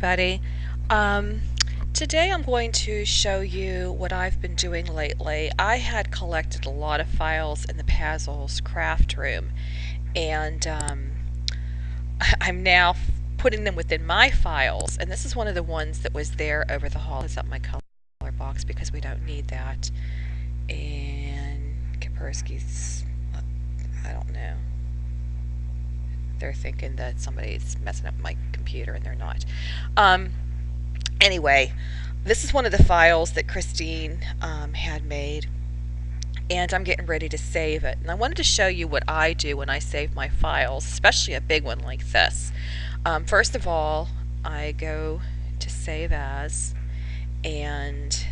everybody. Um, Today I'm going to show you what I've been doing lately. I had collected a lot of files in the Puzzles craft room, and I'm now putting them within my files, and this is one of the ones that was there over the holidays. Up my color box because we don't need that. And Kaspersky's, I don't know. They're thinking that somebody's messing up my computer, and they're not. Anyway, this is one of the files that Christine had made, and I'm getting ready to save it. And I wanted to show you what I do when I save my files, especially a big one like this. First of all, I go to Save As and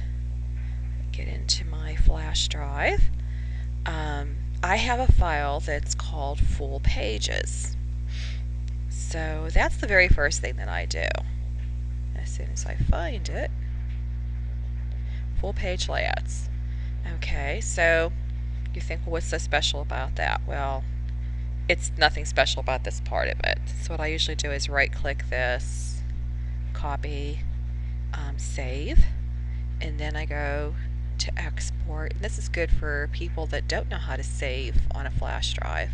get into my flash drive. I have a file that's called Full Pages. So that's the very first thing that I do. As soon as I find it, full page layouts. Okay, so you think, well, what's so special about that? Well, it's nothing special about this part of it. So what I usually do is right click this, copy, save, and then I go to export. And this is good for people that don't know how to save on a flash drive.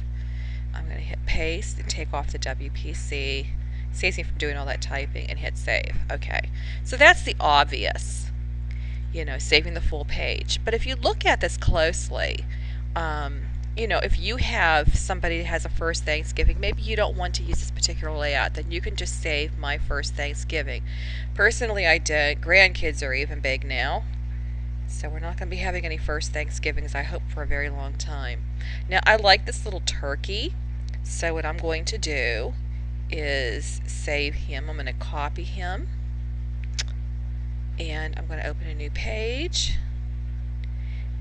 I'm going to hit paste and take off the WPC. Saves me from doing all that typing, and hit save. Okay, so that's the obvious, saving the full page. But if you look at this closely, if you have somebody that has a first Thanksgiving, maybe you don't want to use this particular layout, then you can just save my first Thanksgiving. Personally, I did. Grandkids are even big now, so we're not going to be having any first Thanksgivings, I hope, for a very long time. Now, I like this little turkey, so what I'm going to do is save him. I'm going to copy him, and I'm going to open a new page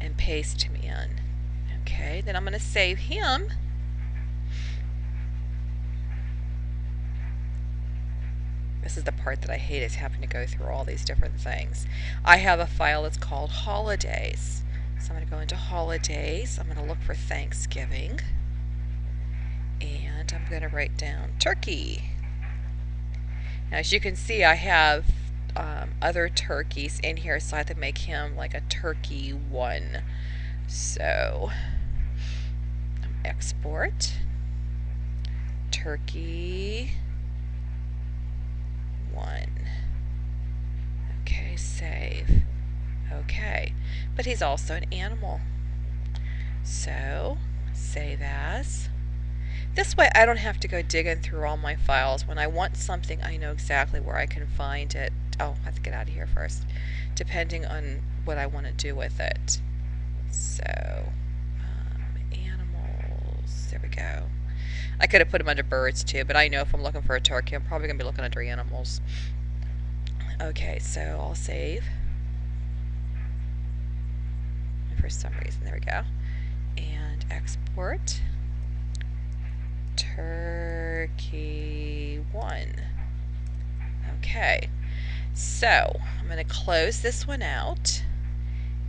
and paste him in. Okay, then I'm going to save him. This is the part that I hate, is having to go through all these different things. I have a file that's called Holidays. So I'm going to go into Holidays. I'm going to look for Thanksgiving. And I'm going to write down turkey. Now, as you can see, I have other turkeys in here, so I have to make him like a turkey 1. So, export, turkey 1. Okay, save. Okay, but he's also an animal. So, save as. This way I don't have to go digging through all my files. When I want something, I know exactly where I can find it. Oh, I have to get out of here first. Depending on what I want to do with it. So, animals. There we go. I could have put them under birds too, but I know if I'm looking for a turkey, I'm probably going to be looking under animals. Okay, so I'll save. For some reason, there we go. And export. Turkey 1. Okay, so I'm going to close this one out,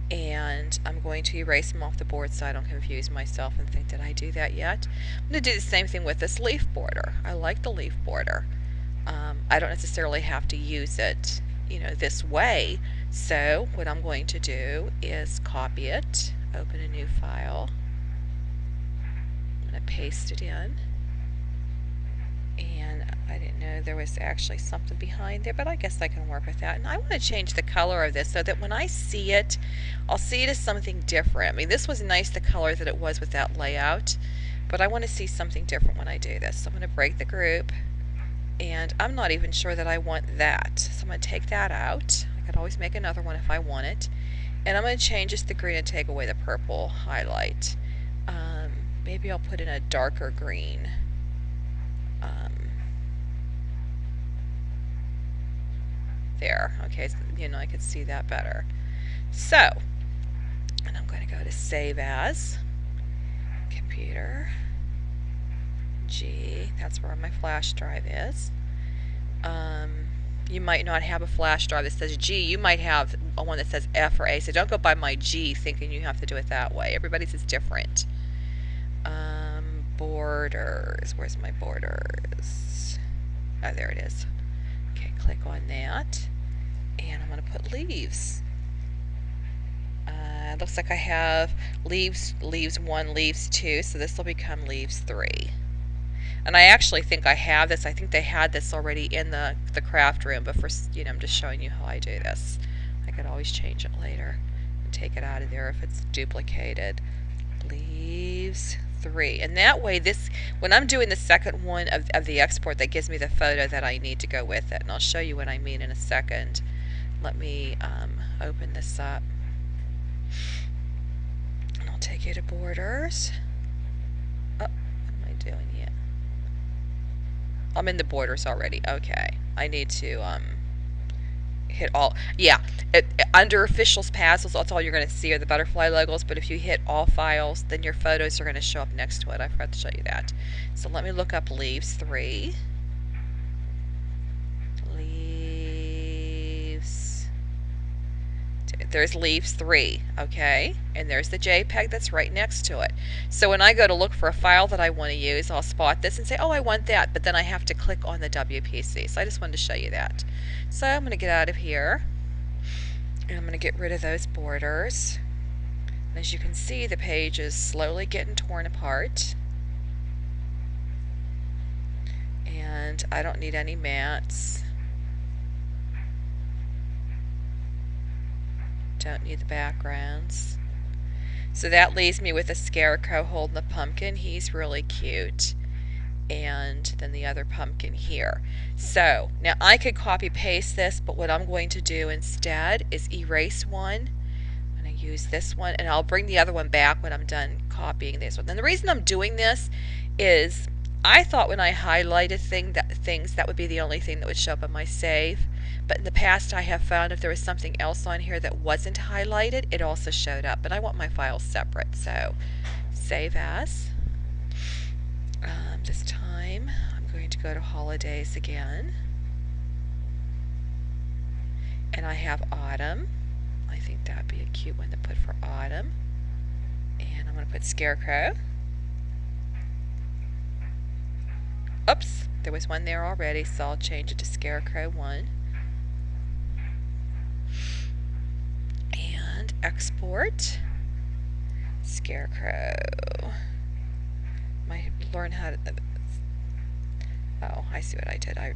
and I'm going to erase them off the board so I don't confuse myself and think, did I do that yet? I'm going to do the same thing with this leaf border. I like the leaf border. I don't necessarily have to use it, this way. So what I'm going to do is copy it, open a new file. I'm going to paste it in. And I didn't know there was actually something behind there, but I guess I can work with that. And I want to change the color of this so that when I see it, I'll see it as something different. I mean, this was nice, the color that it was with that layout, but I want to see something different when I do this. So I'm going to break the group, and I'm not even sure that I want that. So I'm going to take that out. I could always make another one if I want it. And I'm going to change this to green and take away the purple highlight. Maybe I'll put in a darker green. There, okay, so, I could see that better. So, and I'm going to go to Save As, Computer, G, that's where my flash drive is. You might not have a flash drive that says G, you might have one that says F or A, so don't go by my G thinking you have to do it that way. Everybody's is different. Borders, where's my borders? Oh, there it is. Okay, click on that, and I'm going to put leaves. Looks like I have leaves 1, leaves 2, so this will become leaves 3. And I actually think I have this. I think they had this already in the craft room, but for, I'm just showing you how I do this. I could always change it later and take it out of there if it's duplicated. Leaves 3. And that way, when I'm doing the second one of the export, that gives me the photo that I need to go with it. And I'll show you what I mean in a second. Let me open this up. And I'll take you to borders. Oh, what am I doing here? I'm in the borders already. Okay. I need to hit all. Yeah. Under officials paths, that's all you're going to see are the butterfly logos. But if you hit all files, then your photos are going to show up next to it. I forgot to show you that. So let me look up leaves 3. There's leaves 3, okay? And there's the JPEG that's right next to it. So when I go to look for a file that I want to use, I'll spot this and say, oh, I want that, but then I have to click on the WPC. So I just wanted to show you that. So I'm going to get out of here, and I'm going to get rid of those borders. And as you can see, the page is slowly getting torn apart. And I don't need any mats. Don't need the backgrounds. So that leaves me with a scarecrow holding the pumpkin. He's really cute. And then the other pumpkin here. So now I could copy paste this, but what I'm going to do instead is erase one. I'm going to use this one, and I'll bring the other one back when I'm done copying this one. And the reason I'm doing this is I thought when I highlighted things that would be the only thing that would show up on my save. But in the past, I have found if there was something else on here that wasn't highlighted, it also showed up. But I want my files separate, so save as. This time, I'm going to go to holidays again. And I have autumn. I think that would be a cute one to put for autumn. And I'm going to put scarecrow. Oops, there was one there already, so I'll change it to scarecrow 1. And export scarecrow. Might learn how to. Oh, I see what I did. I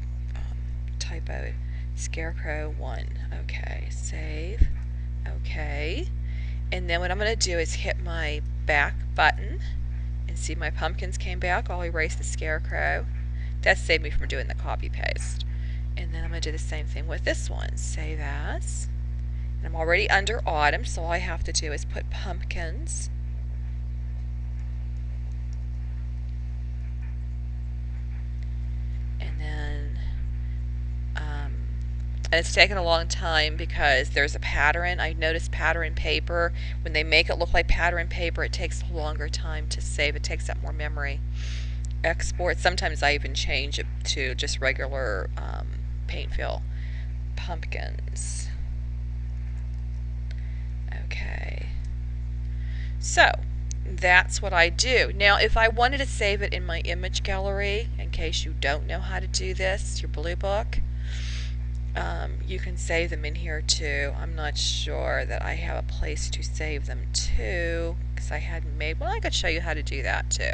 typoed scarecrow 1. Okay, save. Okay, and then what I'm going to do is hit my back button and see my pumpkins came back. I'll erase the scarecrow. That saved me from doing the copy paste. And then I'm going to do the same thing with this one. Save as. And I'm already under autumn, so all I have to do is put pumpkins. And then, and it's taken a long time because there's a pattern. I noticed pattern paper. When they make it look like pattern paper, it takes a longer time to save. It takes up more memory. Export. Sometimes I even change it to just regular paint fill. Pumpkins. Okay. So that's what I do. Now if I wanted to save it in my image gallery, in case you don't know how to do this, your blue book, you can save them in here too. I'm not sure that I have a place to save them to because I hadn't made. Well, I could show you how to do that too.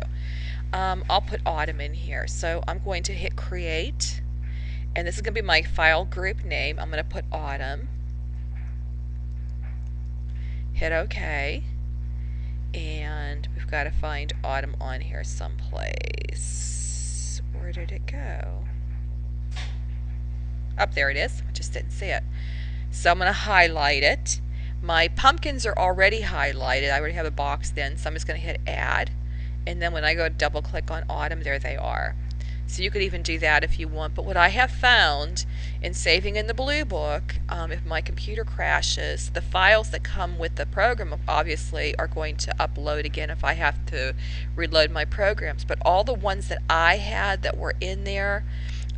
I'll put autumn in here. So I'm going to hit create, and this is going to be my file group name. I'm going to put autumn. Hit OK, and we've got to find autumn on here someplace. Where did it go? Up there it is. I just didn't see it. So I'm going to highlight it. My pumpkins are already highlighted. I already have a box then, so I'm just going to hit add. And then when I go to double click on autumn, there they are. So you could even do that if you want. But what I have found in saving in the blue book, if my computer crashes, the files that come with the program obviously are going to upload again if I have to reload my programs. But all the ones that I had that were in there,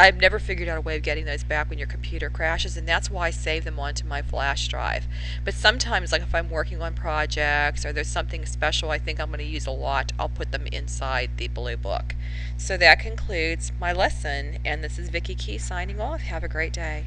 I've never figured out a way of getting those back when your computer crashes, and that's why I save them onto my flash drive. But sometimes, like if I'm working on projects or there's something special I think I'm going to use a lot, I'll put them inside the blue book. So that concludes my lesson, and this is Vicki Key signing off. Have a great day.